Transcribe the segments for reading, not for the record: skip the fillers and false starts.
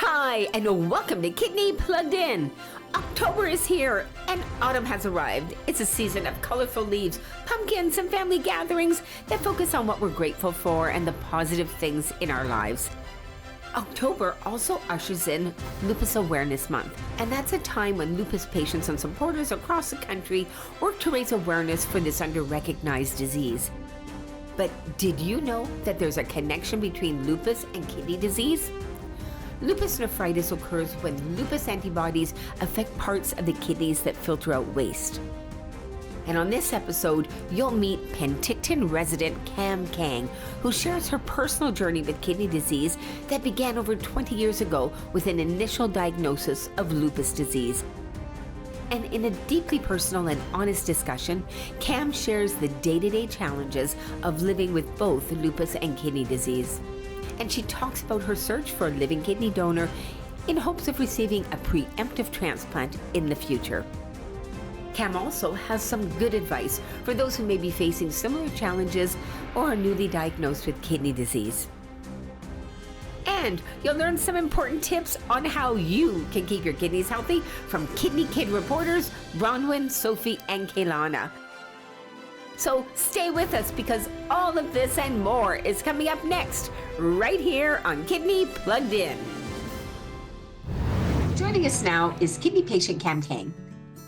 Hi, and welcome to Kidney Plugged In. October is here, and autumn has arrived. It's a season of colorful leaves, pumpkins, and family gatherings that focus on what we're grateful for and the positive things in our lives. October also ushers in Lupus Awareness Month, and that's a time when lupus patients and supporters across the country work to raise awareness for this under-recognized disease. But did you know that there's a connection between lupus and kidney disease? Lupus nephritis occurs when lupus antibodies affect parts of the kidneys that filter out waste. And on this episode, you'll meet Penticton resident Kam Kang, who shares her personal journey with kidney disease that began over 20 years ago with an initial diagnosis of lupus disease. And in a deeply personal and honest discussion, Kam shares the day-to-day challenges of living with both lupus and kidney disease. And she talks about her search for a living kidney donor in hopes of receiving a pre-emptive transplant in the future. Kam also has some good advice for those who may be facing similar challenges or are newly diagnosed with kidney disease. And you'll learn some important tips on how you can keep your kidneys healthy from Kidney Kid reporters Bronwyn, Sophie, and Kaylana. So stay with us because all of this and more is coming up next, right here on Kidney Plugged In. Joining us now is kidney patient Kam Kang.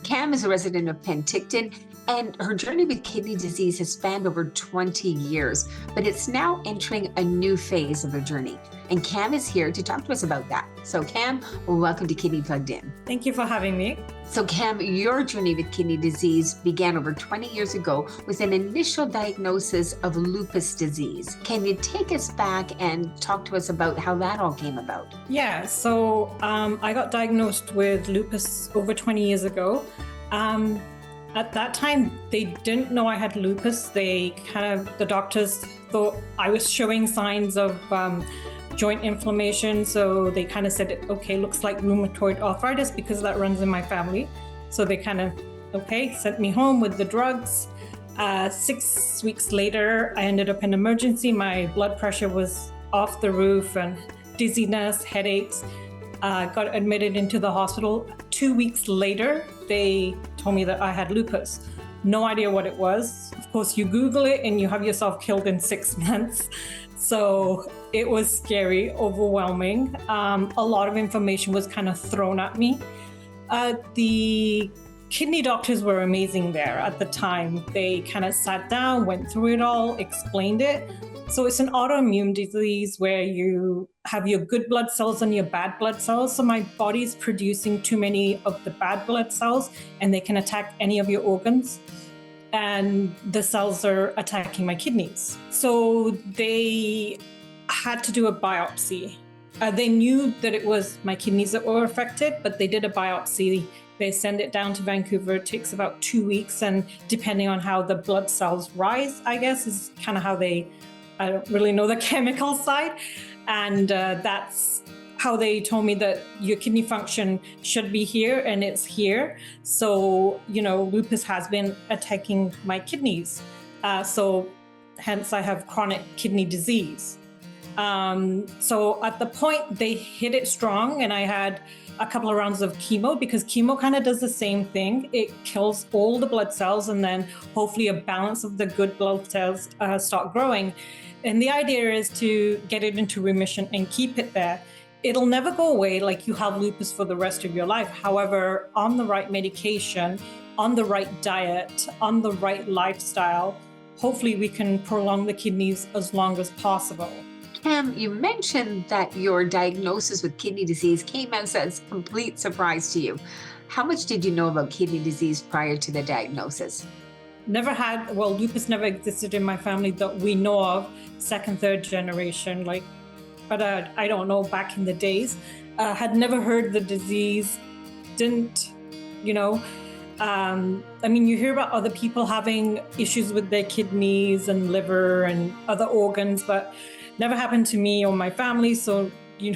Kam is a resident of Penticton, and her journey with kidney disease has spanned over 20 years, but it's now entering a new phase of her journey. And Kam is here to talk to us about that. So Kam, welcome to Kidney Plugged In. Thank you for having me. So Kam, your journey with kidney disease began over 20 years ago with an initial diagnosis of lupus disease. Can you take us back and talk to us about how that all came about? Yeah, so I got diagnosed with lupus over 20 years ago. At that time, they didn't know I had lupus. The doctors thought I was showing signs of joint inflammation. So they kind of said, okay, looks like rheumatoid arthritis because that runs in my family. So they sent me home with the drugs. 6 weeks later, I ended up in emergency. My blood pressure was off the roof and dizziness, headaches. Got admitted into the hospital. 2 weeks later, they told me that I had lupus. No idea what it was. Of course, you Google it and you have yourself killed in 6 months. So it was scary, overwhelming. A lot of information was kind of thrown at me. The kidney doctors were amazing there at the time. They kind of sat down, went through it all, explained it. So it's an autoimmune disease where you have your good blood cells and your bad blood cells. So my body's producing too many of the bad blood cells and they can attack any of your organs. And the cells are attacking my kidneys. So they had to do a biopsy. They knew that it was my kidneys that were affected, but they did a biopsy. They send it down to Vancouver. It takes about 2 weeks. And depending on how the blood cells rise, I guess, is kind of how I don't really know the chemical side. And that's how they told me that your kidney function should be here and it's here. So, lupus has been attacking my kidneys. So hence I have chronic kidney disease. So at the point they hit it strong and I had a couple of rounds of chemo because chemo kind of does the same thing. It kills all the blood cells and then hopefully a balance of the good blood cells start growing. And the idea is to get it into remission and keep it there. It'll never go away like you have lupus for the rest of your life. However, on the right medication, on the right diet, on the right lifestyle, hopefully we can prolong the kidneys as long as possible. Kam, you mentioned that your diagnosis with kidney disease came as a complete surprise to you. How much did you know about kidney disease prior to the diagnosis? Lupus never existed in my family that we know of, second, third generation, but I don't know back in the days. Had never heard the disease, didn't, you hear about other people having issues with their kidneys and liver and other organs, but never happened to me or my family. So, you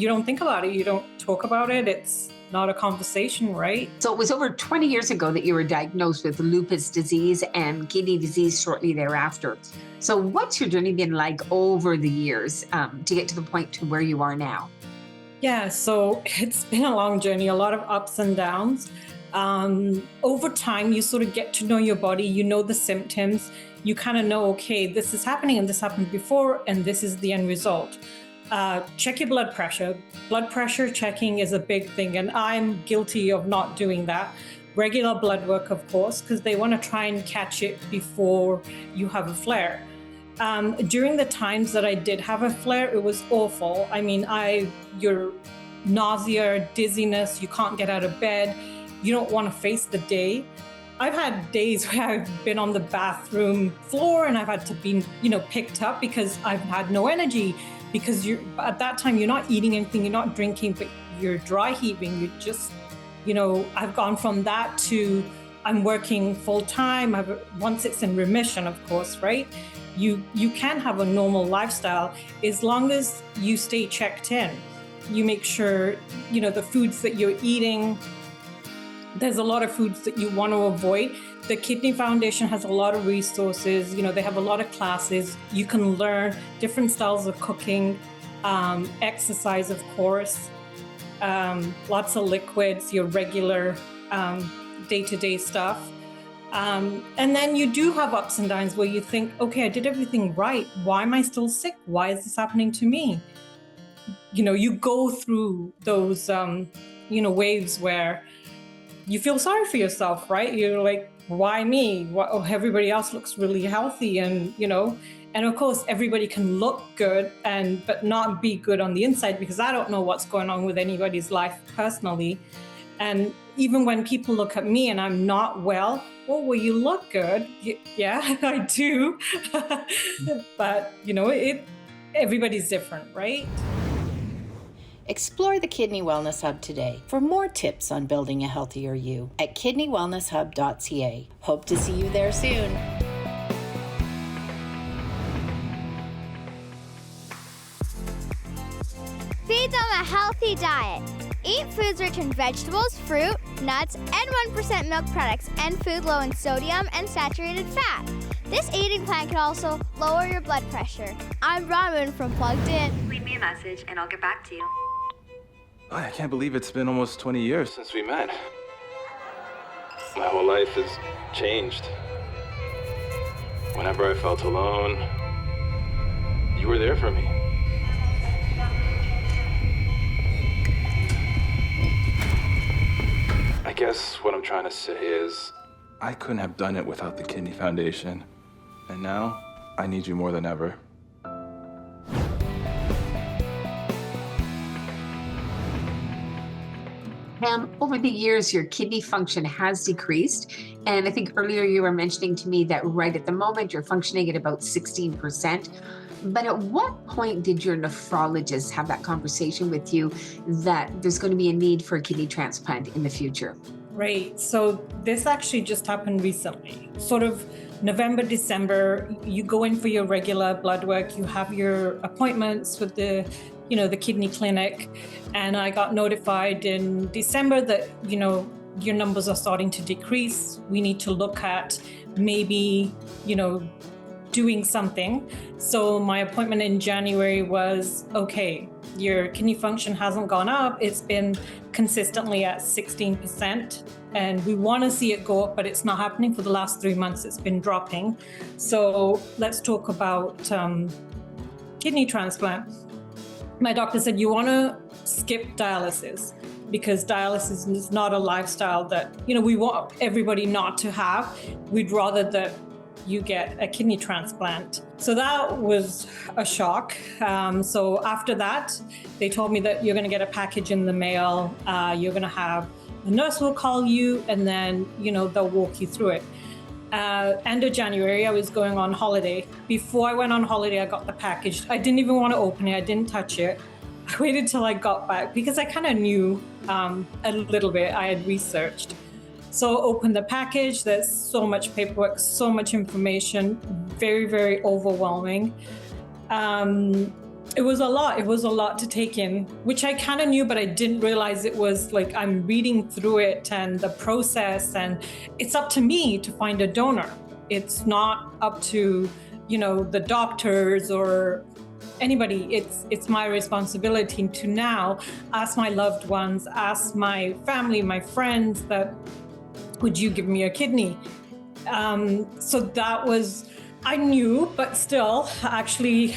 don't think about it. You don't talk about it. It's not a conversation, right? So it was over 20 years ago that you were diagnosed with lupus disease and kidney disease shortly thereafter. So what's your journey been like over the years to get to the point to where you are now? Yeah, so it's been a long journey, a lot of ups and downs. Over time, you sort of get to know your body, you know the symptoms, you kind of know, okay, this is happening and this happened before, and this is the end result. Check your blood pressure. Blood pressure checking is a big thing, and I'm guilty of not doing that. Regular blood work, of course, because they want to try and catch it before you have a flare. During the times that I did have a flare, it was awful. I mean, your nausea, dizziness, you can't get out of bed, you don't want to face the day. I've had days where I've been on the bathroom floor and I've had to be, picked up because I've had no energy, because at that time you're not eating anything, you're not drinking, but you're dry heaving. You just, I've gone from that to I'm working full time. Once it's in remission, of course, right? You can have a normal lifestyle as long as you stay checked in. You make sure, the foods that you're eating, there's a lot of foods that you want to avoid. The Kidney Foundation has a lot of resources. They have a lot of classes. You can learn different styles of cooking, exercise, of course, lots of liquids, your regular day-to-day stuff. And then you do have ups and downs where you think, okay, I did everything right. Why am I still sick? Why is this happening to me? You go through those, waves where you feel sorry for yourself, right? You're like, why me? Everybody else looks really healthy. And, and of course, everybody can look good but not be good on the inside, because I don't know what's going on with anybody's life personally. And even when people look at me and I'm not well, you look good. Yeah, I do. But, everybody's different, right? Explore the Kidney Wellness Hub today for more tips on building a healthier you at kidneywellnesshub.ca. Hope to see you there soon. Feed them a healthy diet. Eat foods rich in vegetables, fruit, nuts, and 1% milk products, and food low in sodium and saturated fat. This eating plan can also lower your blood pressure. I'm Raman from Plugged In. Leave me a message and I'll get back to you. I can't believe it's been almost 20 years since we met. My whole life has changed. Whenever I felt alone, you were there for me. I guess what I'm trying to say is, I couldn't have done it without the Kidney Foundation. And now, I need you more than ever. Kam, over the years, your kidney function has decreased. And I think earlier you were mentioning to me that right at the moment, you're functioning at about 16%. But at what point did your nephrologist have that conversation with you that there's going to be a need for a kidney transplant in the future? Right. So this actually just happened recently, sort of November, December. You go in for your regular blood work, you have your appointments with the kidney clinic. And I got notified in December that, your numbers are starting to decrease. We need to look at maybe, doing something. So my appointment in January was, okay, your kidney function hasn't gone up. It's been consistently at 16%. And we want to see it go up, but it's not happening for the last 3 months. It's been dropping. So let's talk about kidney transplant. My doctor said, you want to skip dialysis, because dialysis is not a lifestyle that, we want everybody not to have. We'd rather that you get a kidney transplant. So that was a shock. So after that, they told me that you're going to get a package in the mail. You're going to have a nurse will call you, and then, they'll walk you through it. End of January, I was going on holiday. Before I went on holiday, I got the package. I didn't even want to open it. I didn't touch it. I waited till I got back because I kind of knew a little bit. I had researched. So opened the package. There's so much paperwork, so much information, very, very overwhelming. It was a lot. It was a lot to take in, which I kind of knew, but I didn't realize it was like I'm reading through it and the process, and it's up to me to find a donor. It's not up to, the doctors or anybody. It's my responsibility to now ask my loved ones, ask my family, my friends that, would you give me a kidney? So that was, I knew, but still actually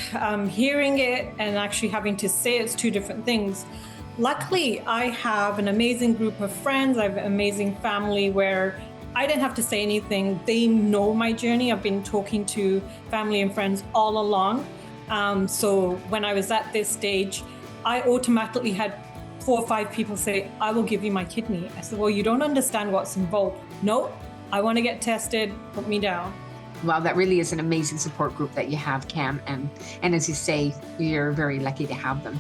hearing it and actually having to say it's two different things. Luckily, I have an amazing group of friends. I have an amazing family where I didn't have to say anything. They know my journey. I've been talking to family and friends all along. So when I was at this stage, I automatically had 4 or 5 people say, I will give you my kidney. I said, well, you don't understand what's involved. No, I want to get tested, put me down. Wow, that really is an amazing support group that you have, Kam. And as you say, you're very lucky to have them.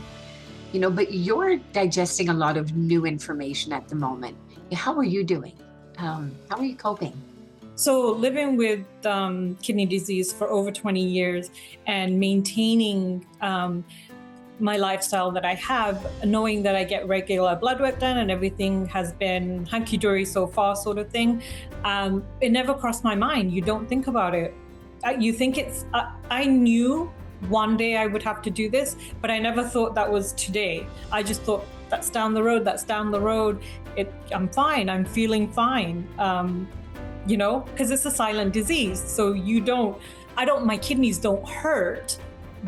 You know, but you're digesting a lot of new information at the moment. How are you doing? How are you coping? So living with kidney disease for over 20 years and maintaining my lifestyle that I have, knowing that I get regular blood work done and everything has been hunky-dory so far sort of thing, it never crossed my mind. You don't think about it. You think it's, I knew one day I would have to do this, but I never thought that was today. I just thought that's down the road, that's down the road. I'm fine, I'm feeling fine. You know, because it's a silent disease. So my kidneys don't hurt,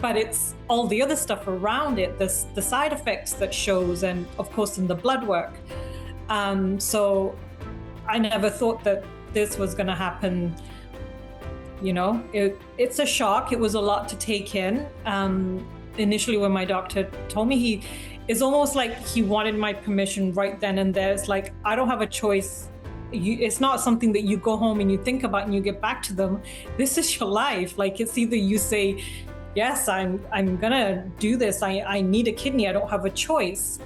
but it's all the other stuff around it, the side effects that shows, and of course in the blood work. So I never thought that this was gonna happen. You know, it's a shock. It was a lot to take in. Initially when my doctor told me, it's almost like he wanted my permission right then and there. It's like, I don't have a choice. It's not something that you go home and you think about and you get back to them. This is your life. Like, it's either you say, yes, I'm gonna do this. I need a kidney. I don't have a choice.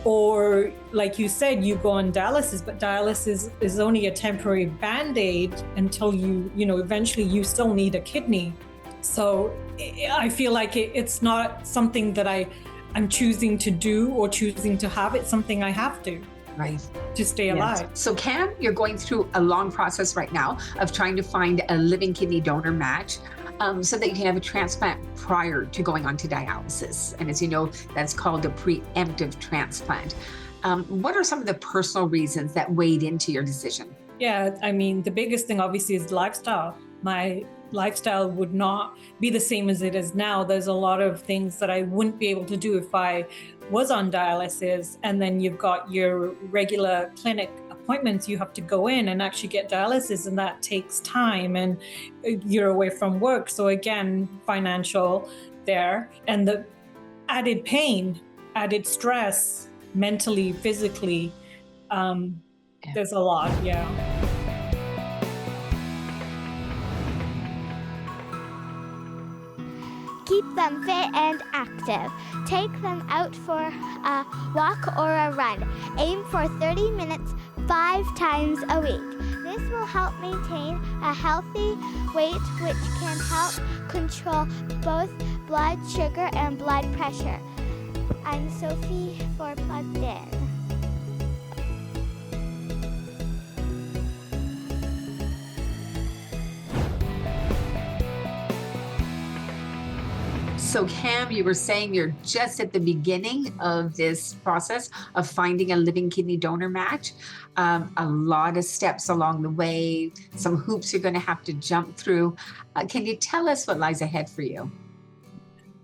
Or like you said, you go on dialysis, but dialysis is only a temporary band-aid until you eventually you still need a kidney. So I feel like it's not something that I'm choosing to do or choosing to have. It's something I have to. Right. To stay alive. Yes. So Kam, you're going through a long process right now of trying to find a living kidney donor match so that you can have a transplant prior to going on to dialysis. And as you know, that's called a pre-emptive transplant. What are some of the personal reasons that weighed into your decision? Yeah, I mean, the biggest thing obviously is lifestyle. My lifestyle would not be the same as it is now. There's a lot of things that I wouldn't be able to do if I was on dialysis. And then you've got your regular clinic appointments. You have to go in and actually get dialysis, and that takes time, and you're away from work. So again, financial there, and the added pain, added stress, mentally, physically, there's a lot, yeah. Keep them fit and active. Take them out for a walk or a run. Aim for 30 minutes 5 times a week. This will help maintain a healthy weight, which can help control both blood sugar and blood pressure. I'm Sophie for Plugged In. So Kam, you were saying you're just at the beginning of this process of finding a living kidney donor match. A lot of steps along the way, some hoops you're going to have to jump through. Can you tell us what lies ahead for you?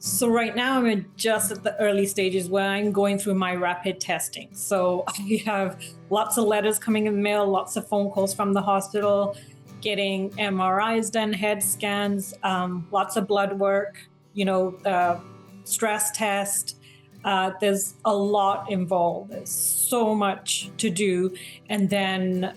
So right now I'm just at the early stages where I'm going through my rapid testing. So I have lots of letters coming in the mail, lots of phone calls from the hospital, getting MRIs done, head scans, lots of blood work, stress test. There's a lot involved. There's so much to do. And then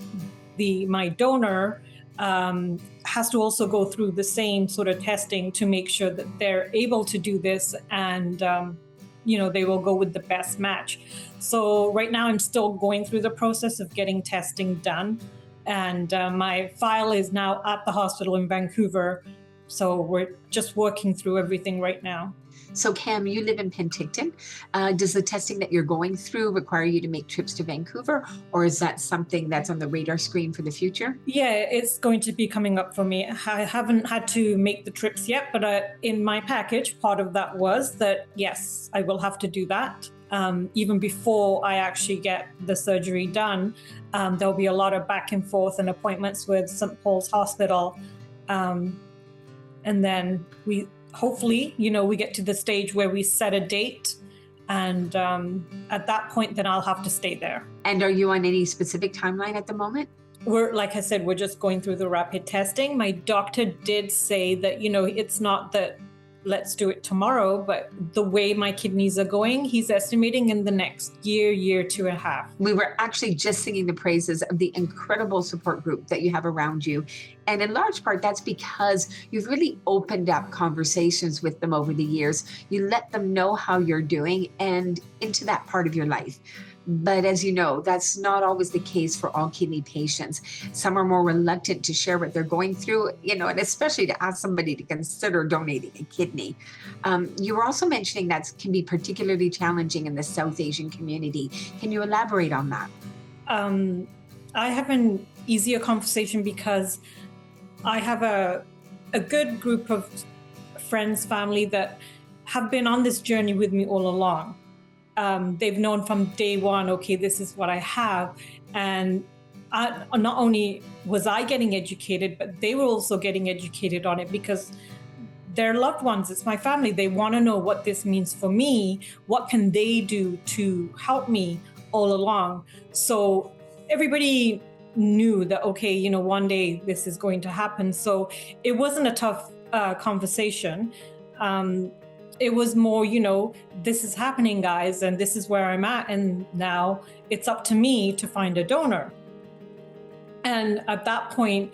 my donor has to also go through the same sort of testing to make sure that they're able to do this, and they will go with the best match. So right now I'm still going through the process of getting testing done, and my file is now at the hospital in Vancouver. So we're just working through everything right now. So Kam, you live in Penticton. Does the testing that you're going through require you to make trips to Vancouver, or is that something that's on the radar screen for the future? Yeah, it's going to be coming up for me. I haven't had to make the trips yet, but in my package, part of that was that, yes, I will have to do that. Even before I actually get the surgery done, there'll be a lot of back and forth and appointments with St. Paul's Hospital. And then we hopefully, we get to the stage where we set a date. And at that point, then I'll have to stay there. And are you on any specific timeline at the moment? Like I said, we're just going through the rapid testing. My doctor did say that, it's not that let's do it tomorrow, but the way my kidneys are going, he's estimating in the next year, 2.5. We were actually just singing the praises of the incredible support group that you have around you. And in large part, that's because you've really opened up conversations with them over the years. You let them know how you're doing and into that part of your life. But as you know, that's not always the case for all kidney patients. Some are more reluctant to share what they're going through, and especially to ask somebody to consider donating a kidney. You were also mentioning that can be particularly challenging in the South Asian community. Can you elaborate on that? I have an easier conversation because I have a good group of friends, family that have been on this journey with me all along. They've known from day one, okay, this is what I have. And not only was I getting educated, but they were also getting educated on it because their loved ones, it's my family. They want to know what this means for me. What can they do to help me all along? So everybody knew that, okay, one day this is going to happen. So it wasn't a tough conversation. It was more, this is happening, guys, and this is where I'm at. And now it's up to me to find a donor. And at that point,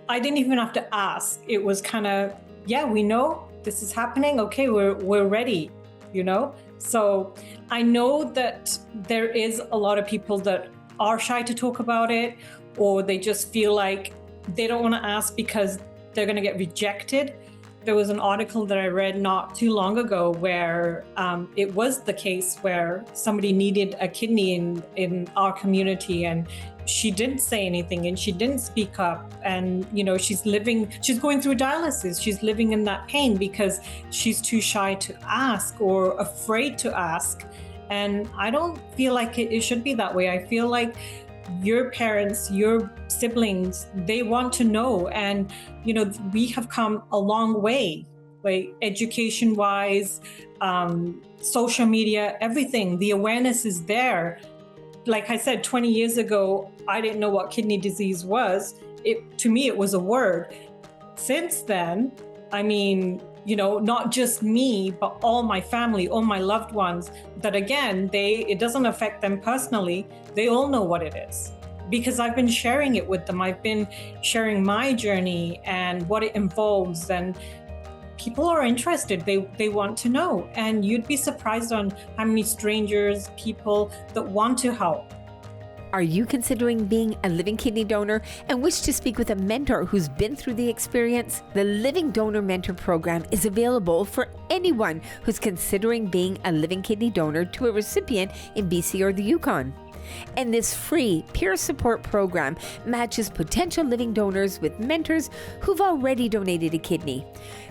I didn't even have to ask. It was kind of, yeah, we know this is happening. Okay, we're ready, So I know that there is a lot of people that are shy to talk about it, or they just feel like they don't want to ask because they're going to get rejected. There was an article that I read not too long ago where it was the case where somebody needed a kidney in our community, and she didn't say anything and she didn't speak up. And, she's going through dialysis. She's living in that pain because she's too shy to ask or afraid to ask. And I don't feel like it should be that way. I feel like your parents, your siblings, they want to know. And, we have come a long way, like education wise, social media, everything. The awareness is there. Like I said, 20 years ago, I didn't know what kidney disease was. To me, it was a word. Since then, not just me, but all my family, all my loved ones, that again, it doesn't affect them personally. They all know what it is because I've been sharing it with them. I've been sharing my journey and what it involves, and people are interested. They want to know. And you'd be surprised on how many strangers, people that want to help. Are you considering being a living kidney donor and wish to speak with a mentor who's been through the experience? The Living Donor Mentor Program is available for anyone who's considering being a living kidney donor to a recipient in BC or the Yukon. And this free peer support program matches potential living donors with mentors who've already donated a kidney.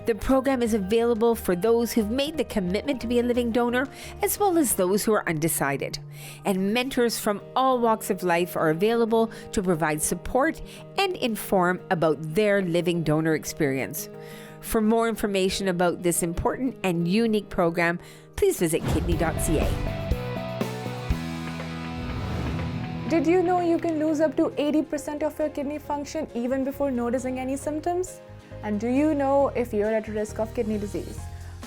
The program is available for those who've made the commitment to be a living donor, as well as those who are undecided. And mentors from all walks of life are available to provide support and inform about their living donor experience. For more information about this important and unique program, please visit kidney.ca. Did you know you can lose up to 80% of your kidney function even before noticing any symptoms? And do you know if you're at risk of kidney disease?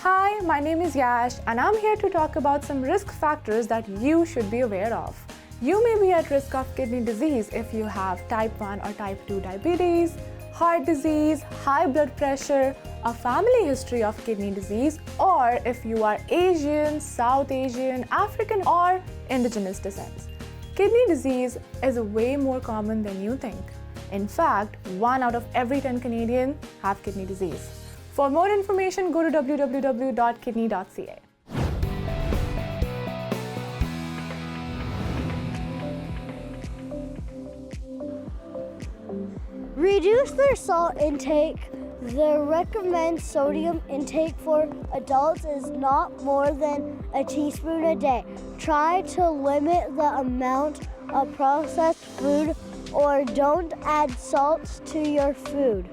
Hi, my name is Yash, and I'm here to talk about some risk factors that you should be aware of. You may be at risk of kidney disease if you have type 1 or type 2 diabetes, heart disease, high blood pressure, a family history of kidney disease, or if you are Asian, South Asian, African, or indigenous descent. Kidney disease is way more common than you think. In fact, 1 out of every 10 Canadians have kidney disease. For more information, go to www.kidney.ca. Reduce their salt intake. The recommended sodium intake for adults is not more than a teaspoon a day. Try to limit the amount of processed food or don't add salt to your food.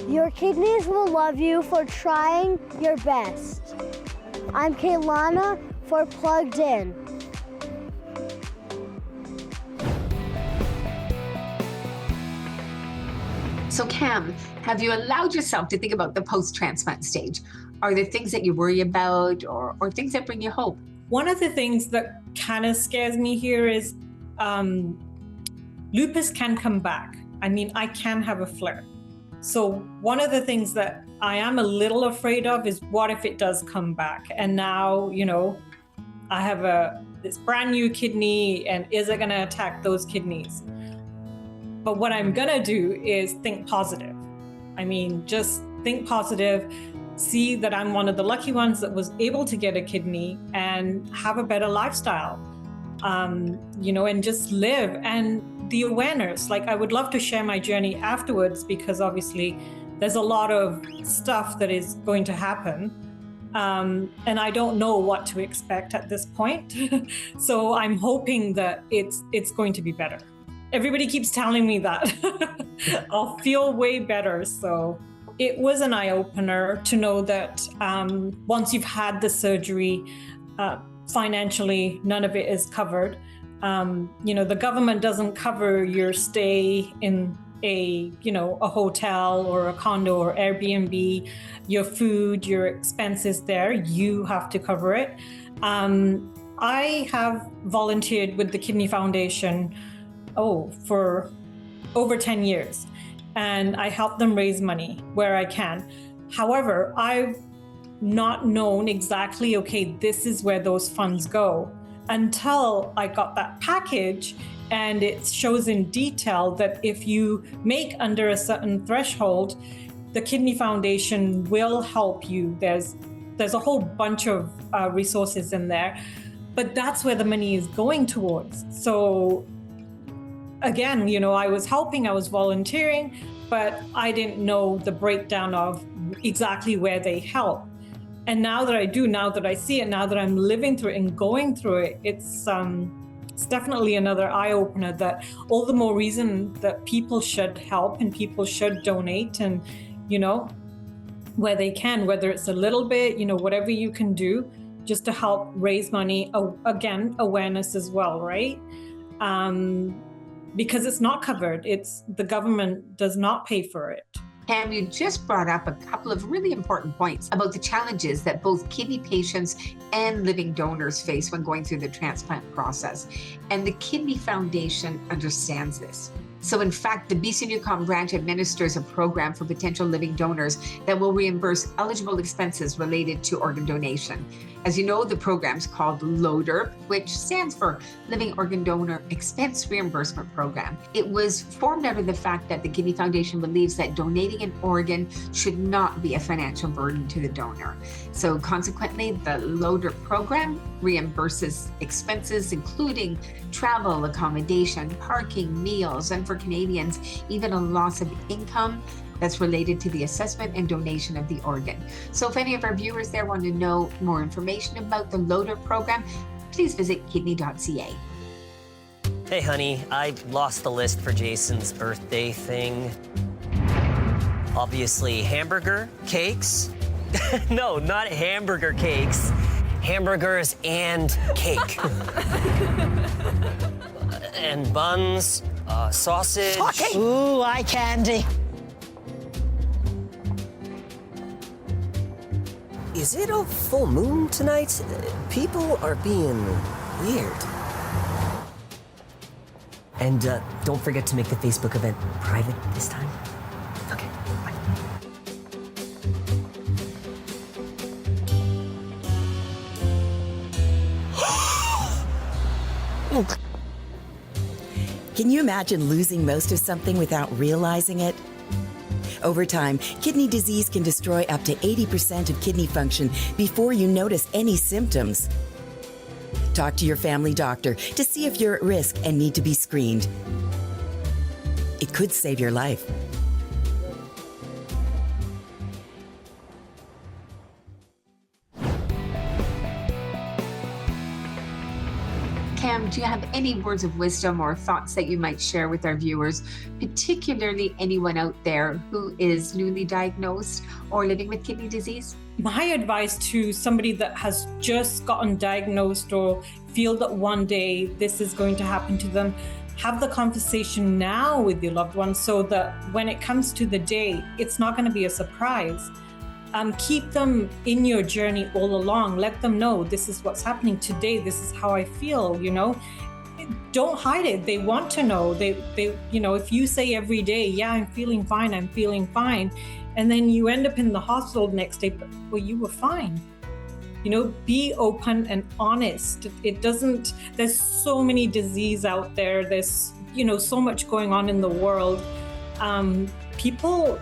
Your kidneys will love you for trying your best. I'm Kaylana for Plugged In. So Kam, have you allowed yourself to think about the post-transplant stage? Are there things that you worry about or things that bring you hope? One of the things that kind of scares me here is lupus can come back. I mean, I can have a flare. So one of the things that I am a little afraid of is what if it does come back? And now, I have this brand new kidney, and is it going to attack those kidneys? But what I'm going to do is think positive. I mean, just think positive, see that I'm one of the lucky ones that was able to get a kidney and have a better lifestyle, and just live. And the awareness, I would love to share my journey afterwards, because obviously there's a lot of stuff that is going to happen. And I don't know what to expect at this point. So I'm hoping that it's going to be better. Everybody keeps telling me that I'll feel way better. So it was an eye-opener to know that once you've had the surgery, financially, none of it is covered. The government doesn't cover your stay in a hotel or a condo or Airbnb, your food, your expenses there. You have to cover it. I have volunteered with the Kidney Foundation for over 10 years, and I help them raise money where I can. However, I've not known exactly, this is where those funds go, until I got that package, and it shows in detail that if you make under a certain threshold, the Kidney Foundation will help you. There's a whole bunch of resources in there, but that's where the money is going towards. So again, I was helping, I was volunteering, but I didn't know the breakdown of exactly where they help. And now that I do, now that I see it, now that I'm living through it and going through it, it's definitely another eye-opener, that all the more reason that people should help and people should donate, and, where they can, whether it's a little bit, whatever you can do just to help raise money. Again, awareness as well, right? Because it's not covered. The government does not pay for it. Kam, you just brought up a couple of really important points about the challenges that both kidney patients and living donors face when going through the transplant process. And the Kidney Foundation understands this. So in fact, the BC Newcom branch administers a program for potential living donors that will reimburse eligible expenses related to organ donation. As you know, the program's called LODER, which stands for Living Organ Donor Expense Reimbursement Program. It was formed out of the fact that the Kidney Foundation believes that donating an organ should not be a financial burden to the donor. So consequently, the LODER program reimburses expenses including travel, accommodation, parking, meals, and for Canadians, even a loss of income that's related to the assessment and donation of the organ. So if any of our viewers there want to know more information about the LODER program, please visit kidney.ca. Hey honey, I lost the list for Jason's birthday thing. Obviously hamburger, cakes. No, not hamburger cakes. Hamburgers and cake. And buns, sausage. Talking. Ooh, eye candy. Is it a full moon tonight? People are being weird. And don't forget to make the Facebook event private this time. Okay, bye. Can you imagine losing most of something without realizing it? Over time, kidney disease can destroy up to 80% of kidney function before you notice any symptoms. Talk to your family doctor to see if you're at risk and need to be screened. It could save your life. Kam, do you have any words of wisdom or thoughts that you might share with our viewers, particularly anyone out there who is newly diagnosed or living with kidney disease? My advice to somebody that has just gotten diagnosed or feel that one day this is going to happen to them, have the conversation now with your loved ones so that when it comes to the day, it's not going to be a surprise. Keep them in your journey all along. Let them know this is what's happening today. This is how I feel, you know. Don't hide it. They want to know. They, you know, if you say every day, yeah, I'm feeling fine, and then you end up in the hospital the next day, but well, you were fine. You know, be open and honest. There's so many disease out there. There's, you know, so much going on in the world. People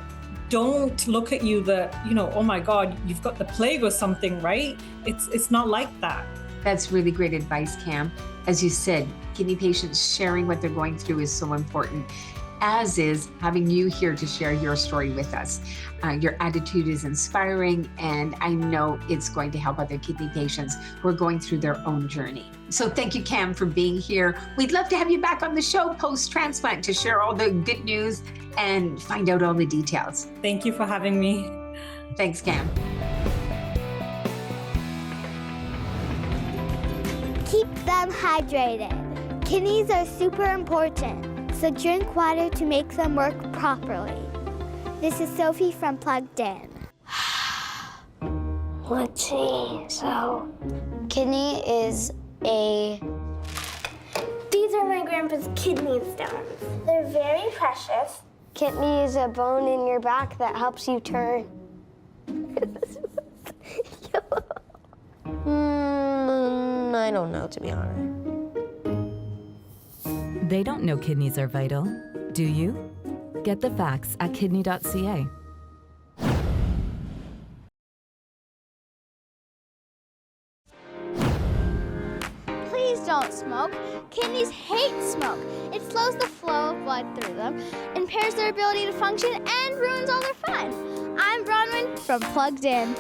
don't look at you that, you know, oh my God, you've got the plague or something, right? It's not like that. That's really great advice, Kam. As you said, kidney patients sharing what they're going through is so important, as is having you here to share your story with us. Your attitude is inspiring, and I know it's going to help other kidney patients who are going through their own journey. So thank you, Kam, for being here. We'd love to have you back on the show post-transplant to share all the good news and find out all the details. Thank you for having me. Thanks, Kam. Keep them hydrated. Kidneys are super important, so drink water to make them work properly. This is Sophie from Plugged In. Let's see, so kidney is These are my grandpa's kidney stones. They're very precious. Kidney is a bone in your back that helps you turn. I don't know, to be honest. They don't know kidneys are vital, do you? Get the facts at kidney.ca. Please don't smoke. Kidneys hate smoke. It slows the flow of blood through them, impairs their ability to function, and ruins all their fun. I'm Bronwyn from Plugged In.